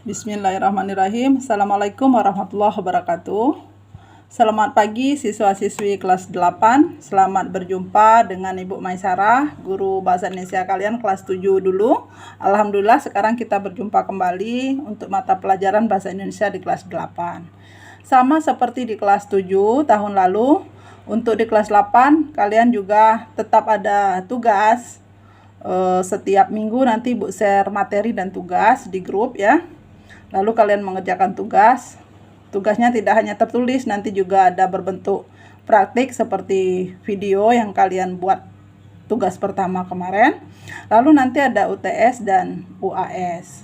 Bismillahirrahmanirrahim. Assalamualaikum warahmatullahi wabarakatuh. Selamat pagi siswa-siswi kelas 8. Selamat berjumpa dengan Ibu Maisarah, guru bahasa Indonesia kalian kelas 7 dulu. Alhamdulillah sekarang kita berjumpa kembali untuk mata pelajaran bahasa Indonesia di kelas 8. Sama seperti di kelas 7 tahun lalu, untuk di kelas 8 kalian juga tetap ada tugas. Setiap minggu nanti Ibu share materi dan tugas di grup ya. Lalu kalian mengerjakan tugas. Tugasnya tidak hanya tertulis, nanti juga ada berbentuk praktik seperti video yang kalian buat tugas pertama kemarin. Lalu nanti ada UTS dan UAS.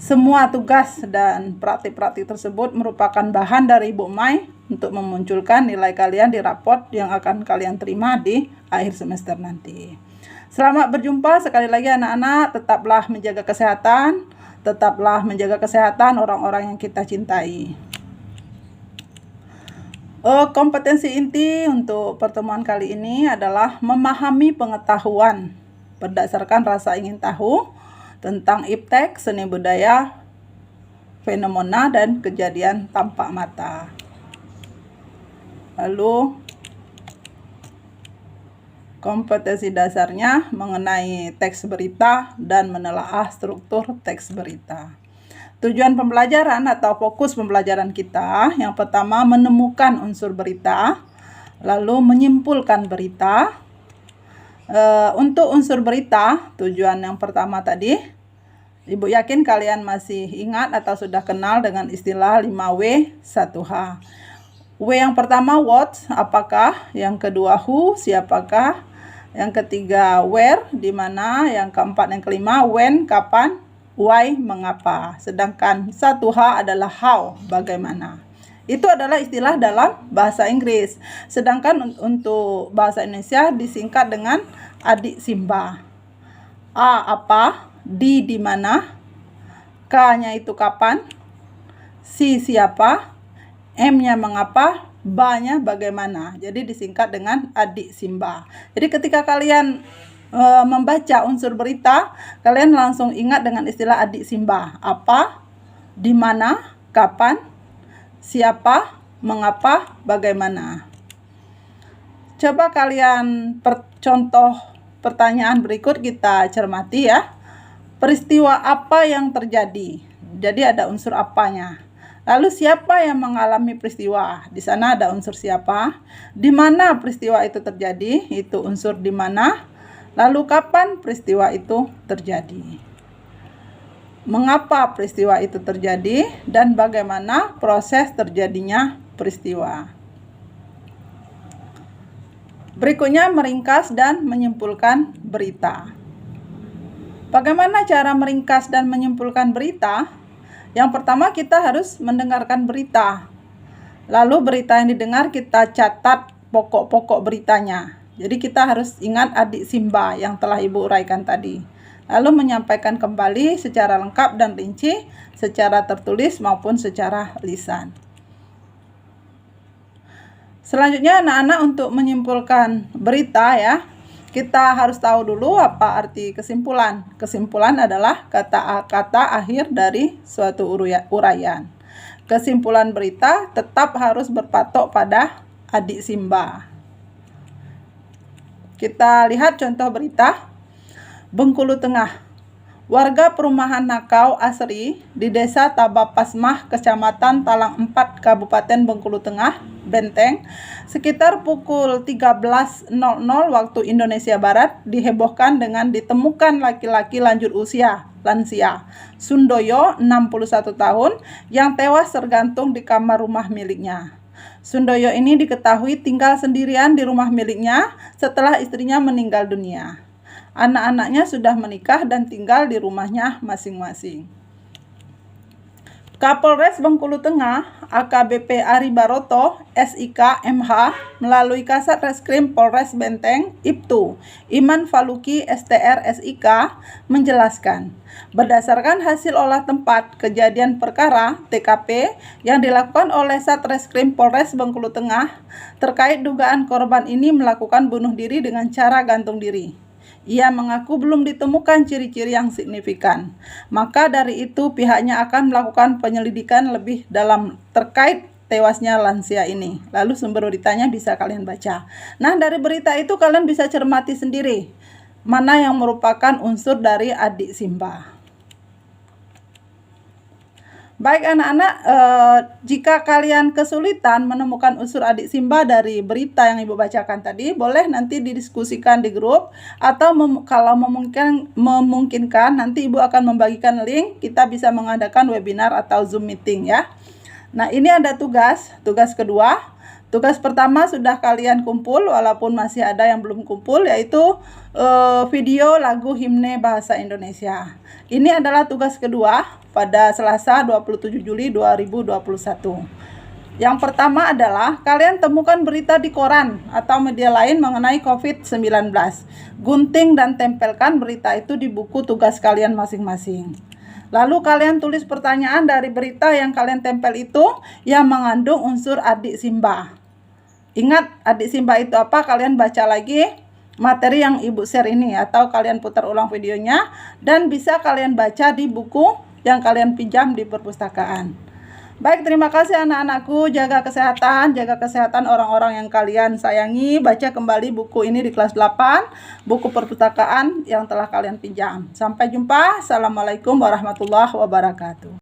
Semua tugas dan praktik-praktik tersebut merupakan bahan dari Ibu Mai untuk memunculkan nilai kalian di raport yang akan kalian terima di akhir semester nanti. Selamat berjumpa sekali lagi anak-anak, tetaplah menjaga kesehatan orang-orang yang kita cintai. Kompetensi inti untuk pertemuan kali ini adalah memahami pengetahuan berdasarkan rasa ingin tahu tentang iptek, seni budaya, fenomena, dan kejadian tampak mata. Lalu kompetensi dasarnya mengenai teks berita dan menelaah struktur teks berita. Tujuan pembelajaran atau fokus pembelajaran kita, yang pertama menemukan unsur berita, lalu menyimpulkan berita. Untuk unsur berita, tujuan yang pertama tadi, Ibu yakin kalian masih ingat atau sudah kenal dengan istilah 5W 1H. W yang pertama what, apakah, yang kedua who, siapakah, yang ketiga where, di mana, yang keempat yang kelima when, kapan, why, mengapa. Sedangkan 1H adalah how, bagaimana. Itu adalah istilah dalam bahasa Inggris. Sedangkan untuk bahasa Indonesia disingkat dengan adik Simba. A apa, di mana, K-nya itu kapan, si siapa, M-nya mengapa, B-nya bagaimana. Jadi disingkat dengan adik Simba. Jadi ketika kalian membaca unsur berita, kalian langsung ingat dengan istilah adik Simba. Apa, di mana, kapan, siapa, mengapa, bagaimana. Coba kalian contoh pertanyaan berikut kita cermati ya. Peristiwa apa yang terjadi? Jadi ada unsur apanya. Lalu siapa yang mengalami peristiwa? Di sana ada unsur siapa. Di mana peristiwa itu terjadi? Itu unsur di mana. Lalu kapan peristiwa itu terjadi? Mengapa peristiwa itu terjadi? Dan bagaimana proses terjadinya peristiwa? Berikutnya meringkas dan menyimpulkan berita. Bagaimana cara meringkas dan menyimpulkan berita? Yang pertama kita harus mendengarkan berita. Lalu berita yang didengar kita catat pokok-pokok beritanya. Jadi kita harus ingat adik Simba yang telah Ibu uraikan tadi. Lalu menyampaikan kembali secara lengkap dan rinci, secara tertulis maupun secara lisan. Selanjutnya anak-anak untuk menyimpulkan berita ya. Kita harus tahu dulu apa arti kesimpulan. Kesimpulan adalah kata-kata akhir dari suatu uraian. Kesimpulan berita tetap harus berpatok pada adik Simba. Kita lihat contoh berita. Bengkulu Tengah. Warga perumahan Nakau Asri di Desa Tabapasmah, Kecamatan Talang 4, Kabupaten Bengkulu Tengah, Benteng, sekitar pukul 13.00 waktu Indonesia Barat dihebohkan dengan ditemukan laki-laki lanjut usia, lansia, Sundoyo, 61 tahun, yang tewas tergantung di kamar rumah miliknya. Sundoyo ini diketahui tinggal sendirian di rumah miliknya setelah istrinya meninggal dunia. Anak-anaknya sudah menikah dan tinggal di rumahnya masing-masing. Kapolres Bengkulu Tengah, AKBP Ari Baroto, SIK MH, melalui Kasat Reskrim Polres Benteng, IPTU, Iman Faluki, STR SIK, menjelaskan, berdasarkan hasil olah tempat kejadian perkara TKP yang dilakukan oleh Satreskrim Polres Bengkulu Tengah, terkait dugaan korban ini melakukan bunuh diri dengan cara gantung diri. Ia mengaku belum ditemukan ciri-ciri yang signifikan. Maka dari itu pihaknya akan melakukan penyelidikan lebih dalam terkait tewasnya lansia ini. Lalu sumber beritanya bisa kalian baca. Nah, dari berita itu kalian bisa cermati sendiri mana yang merupakan unsur dari adik Simba. Baik anak-anak, jika kalian kesulitan menemukan unsur adik Simba dari berita yang Ibu bacakan tadi, boleh nanti didiskusikan di grup, atau kalau memungkinkan nanti Ibu akan membagikan link, kita bisa mengadakan webinar atau Zoom meeting ya. Nah, ini ada tugas kedua. Tugas pertama sudah kalian kumpul, walaupun masih ada yang belum kumpul, yaitu video lagu himne bahasa Indonesia. Ini adalah tugas kedua pada Selasa 27 Juli 2021. Yang pertama adalah kalian temukan berita di koran atau media lain mengenai COVID-19. Gunting dan tempelkan berita itu di buku tugas kalian masing-masing. Lalu kalian tulis pertanyaan dari berita yang kalian tempel itu yang mengandung unsur adik Simba. Ingat adik Simba itu apa? Kalian baca lagi materi yang Ibu share ini, atau kalian putar ulang videonya, dan bisa kalian baca di buku yang kalian pinjam di perpustakaan. Baik, terima kasih anak-anakku. Jaga kesehatan orang-orang yang kalian sayangi. Baca kembali buku ini di kelas 8, buku perpustakaan yang telah kalian pinjam. Sampai jumpa. Assalamualaikum warahmatullahi wabarakatuh.